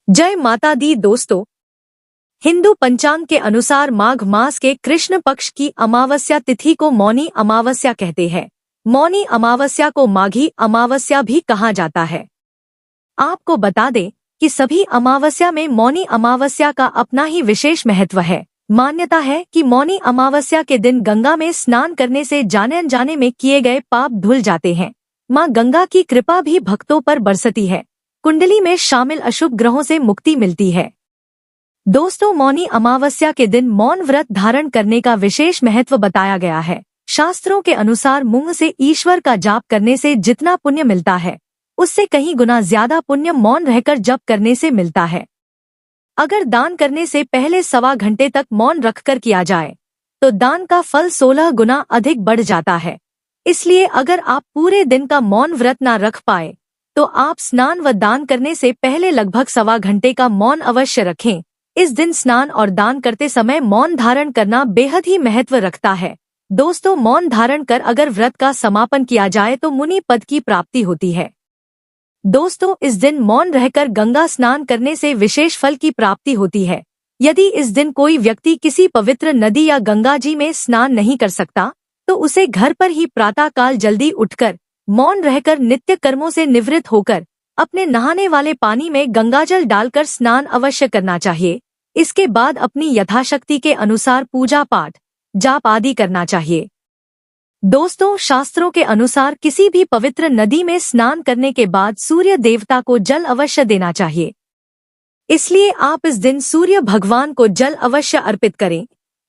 जय माता दी दोस्तों। हिंदू पंचांग के अनुसार माघ मास के कृष्ण पक्ष की अमावस्या तिथि को मौनी अमावस्या कहते हैं। मौनी अमावस्या को माघी अमावस्या भी कहा जाता है। आपको बता दें कि सभी अमावस्या में मौनी अमावस्या का अपना ही विशेष महत्व है। मान्यता है कि मौनी अमावस्या के दिन गंगा में स्नान करने से जाने अनजाने में किए गए पाप धुल जाते हैं। मां गंगा की कृपा भी भक्तों पर बरसती है। कुंडली में शामिल अशुभ ग्रहों से मुक्ति मिलती है। दोस्तों, मौनी अमावस्या के दिन मौन व्रत धारण करने का विशेष महत्व बताया गया है। शास्त्रों के अनुसार मुंह से ईश्वर का जाप करने से जितना पुण्य मिलता है, उससे कहीं गुना ज्यादा पुण्य मौन रहकर जप करने से मिलता है। अगर दान करने से पहले 1.25 घंटे तक मौन रखकर किया जाए, तो दान का फल 16 गुना अधिक बढ़ जाता है। इसलिए अगर आप पूरे दिन का मौन व्रत न रख पाए, तो आप स्नान व दान करने से पहले लगभग 1.25 घंटे का मौन अवश्य रखें। इस दिन स्नान और दान करते समय मौन धारण करना बेहद ही महत्व रखता है। दोस्तों, मौन धारण कर अगर व्रत का समापन किया जाए तो मुनि पद की प्राप्ति होती है। दोस्तों, इस दिन मौन रहकर गंगा स्नान करने से विशेष फल की प्राप्ति होती है। यदि इस दिन कोई व्यक्ति किसी पवित्र नदी या गंगा जी में स्नान नहीं कर सकता, तो उसे घर पर ही प्रातःकाल जल्दी उठकर मौन रहकर नित्य कर्मों से निवृत्त होकर अपने नहाने वाले पानी में गंगाजल डालकर स्नान अवश्य करना चाहिए। इसके बाद अपनी यथाशक्ति के अनुसार पूजा पाठ, जाप आदि करना चाहिए। दोस्तों, शास्त्रों के अनुसार किसी भी पवित्र नदी में स्नान करने के बाद सूर्य देवता को जल अवश्य देना चाहिए। इसलिए आप इस दिन सूर्य भगवान को जल अवश्य अर्पित करें।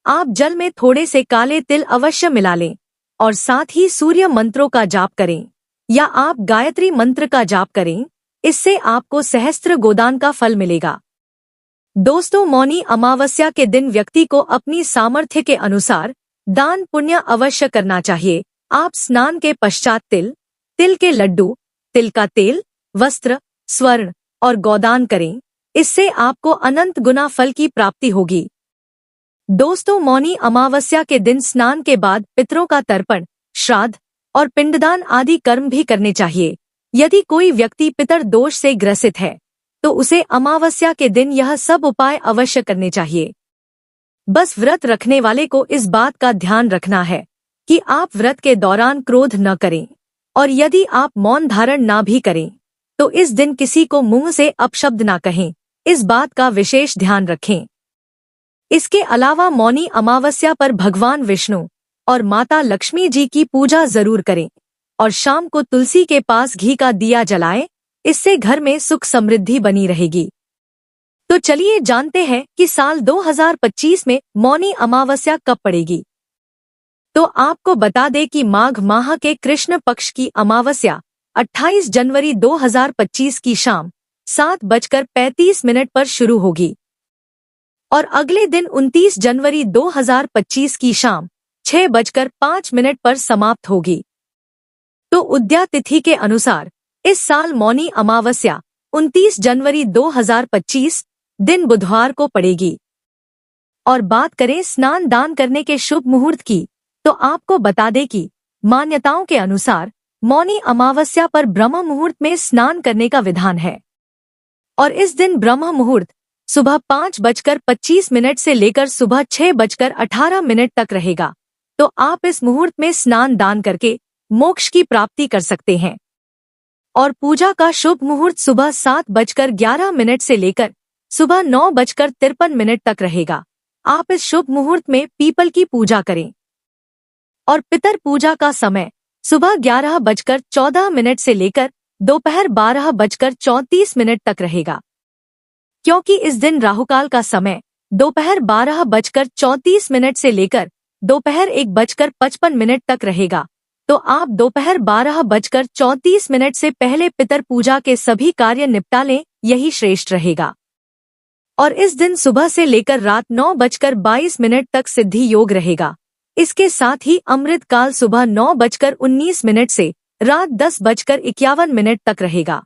आप जल में थोड़े से काले तिल अवश्य मिला लें और साथ ही सूर्य मंत्रों का जाप करें या आप गायत्री मंत्र का जाप करें। इससे आपको सहस्त्र गोदान का फल मिलेगा। दोस्तों, मौनी अमावस्या के दिन व्यक्ति को अपनी सामर्थ्य के अनुसार दान पुण्य अवश्य करना चाहिए। आप स्नान के पश्चात तिल के लड्डू, तिल का तेल, वस्त्र, स्वर्ण और गोदान करें। इससे आपको अनंत गुना फल की प्राप्ति होगी। दोस्तों, मौनी अमावस्या के दिन स्नान के बाद पितरों का तर्पण, श्राद्ध और पिंडदान आदि कर्म भी करने चाहिए। यदि कोई व्यक्ति पितर दोष से ग्रसित है, तो उसे अमावस्या के दिन यह सब उपाय अवश्य करने चाहिए। बस व्रत रखने वाले को इस बात का ध्यान रखना है कि आप व्रत के दौरान क्रोध न करें, और यदि आप मौन धारण ना भी करें, तो इस दिन किसी को मुंह से अपशब्द ना कहें। इस बात का विशेष ध्यान रखें। इसके अलावा मौनी अमावस्या पर भगवान विष्णु और माता लक्ष्मी जी की पूजा जरूर करें और शाम को तुलसी के पास घी का दिया जलाएं। इससे घर में सुख समृद्धि बनी रहेगी। तो चलिए जानते हैं कि साल 2025 में मौनी अमावस्या कब पड़ेगी। तो आपको बता दें कि माघ माह के कृष्ण पक्ष की अमावस्या 28 जनवरी 2025 की शाम 7:35 पर शुरू होगी और अगले दिन 29 जनवरी 2025 की शाम 6:05 पर समाप्त होगी। तो उदया तिथि के अनुसार इस साल मौनी अमावस्या 29 जनवरी 2025 दिन बुधवार को पड़ेगी। और बात करें स्नान दान करने के शुभ मुहूर्त की, तो आपको बता दें कि मान्यताओं के अनुसार मौनी अमावस्या पर ब्रह्म मुहूर्त में स्नान करने का विधान है और इस दिन ब्रह्म मुहूर्त सुबह 5:25 से लेकर सुबह 6:18 तक रहेगा। तो आप इस मुहूर्त में स्नान दान करके मोक्ष की प्राप्ति कर सकते हैं। और पूजा का शुभ मुहूर्त सुबह 7:11 से लेकर सुबह 9:53 तक रहेगा। आप इस शुभ मुहूर्त में पीपल की पूजा करें। और पितर पूजा का समय सुबह 11:14 से लेकर दोपहर 12:34 तक रहेगा, क्योंकि इस दिन राहुकाल का समय दोपहर 12:34 से लेकर दोपहर 1:55 तक रहेगा। तो आप दोपहर 12:34 से पहले पितर पूजा के सभी कार्य निपटा लें, यही श्रेष्ठ रहेगा। और इस दिन सुबह से लेकर रात 9:22 तक सिद्धि योग रहेगा। इसके साथ ही अमृत काल सुबह 9:19 से रात 10:51 तक रहेगा।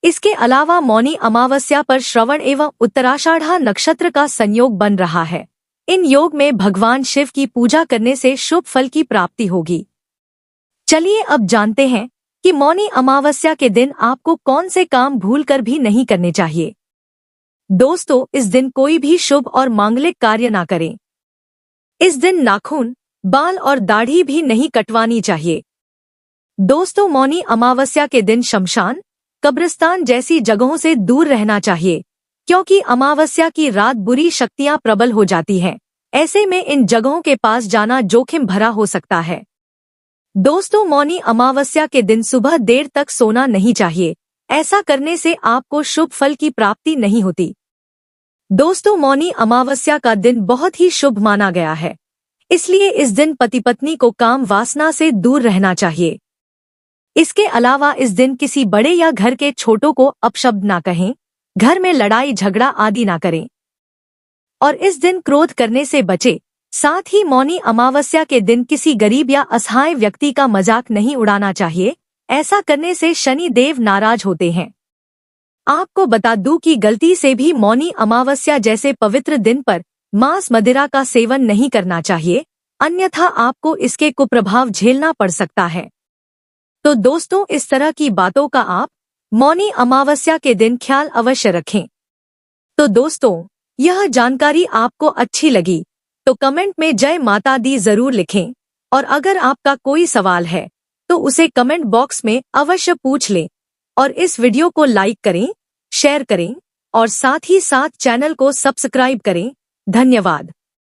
इसके अलावा मौनी अमावस्या पर श्रवण एवं उत्तराषाढ़ा नक्षत्र का संयोग बन रहा है। इन योग में भगवान शिव की पूजा करने से शुभ फल की प्राप्ति होगी। चलिए अब जानते हैं कि मौनी अमावस्या के दिन आपको कौन से काम भूलकर भी नहीं करने चाहिए। दोस्तों, इस दिन कोई भी शुभ और मांगलिक कार्य ना करें। इस दिन नाखून, बाल और दाढ़ी भी नहीं कटवानी चाहिए। दोस्तों, मौनी अमावस्या के दिन शमशान, कब्रिस्तान जैसी जगहों से दूर रहना चाहिए, क्योंकि अमावस्या की रात बुरी शक्तियां प्रबल हो जाती हैं। ऐसे में इन जगहों के पास जाना जोखिम भरा हो सकता है। दोस्तों, मौनी अमावस्या के दिन सुबह देर तक सोना नहीं चाहिए। ऐसा करने से आपको शुभ फल की प्राप्ति नहीं होती। दोस्तों, मौनी अमावस्या का दिन बहुत ही शुभ माना गया है, इसलिए इस दिन पति पत्नी को काम वासना से दूर रहना चाहिए। इसके अलावा इस दिन किसी बड़े या घर के छोटों को अपशब्द ना कहें, घर में लड़ाई झगड़ा आदि ना करें और इस दिन क्रोध करने से बचे। साथ ही मौनी अमावस्या के दिन किसी गरीब या असहाय व्यक्ति का मजाक नहीं उड़ाना चाहिए। ऐसा करने से शनि देव नाराज होते हैं। आपको बता दूं कि गलती से भी मौनी अमावस्या जैसे पवित्र दिन पर मांस मदिरा का सेवन नहीं करना चाहिए, अन्यथा आपको इसके कुप्रभाव झेलना पड़ सकता है। तो दोस्तों, इस तरह की बातों का आप मौनी अमावस्या के दिन ख्याल अवश्य रखें। तो दोस्तों, यह जानकारी आपको अच्छी लगी तो कमेंट में जय माता दी जरूर लिखें और अगर आपका कोई सवाल है तो उसे कमेंट बॉक्स में अवश्य पूछ लें और इस वीडियो को लाइक करें, शेयर करें और साथ ही साथ चैनल को सब्सक्राइब करें। धन्यवाद।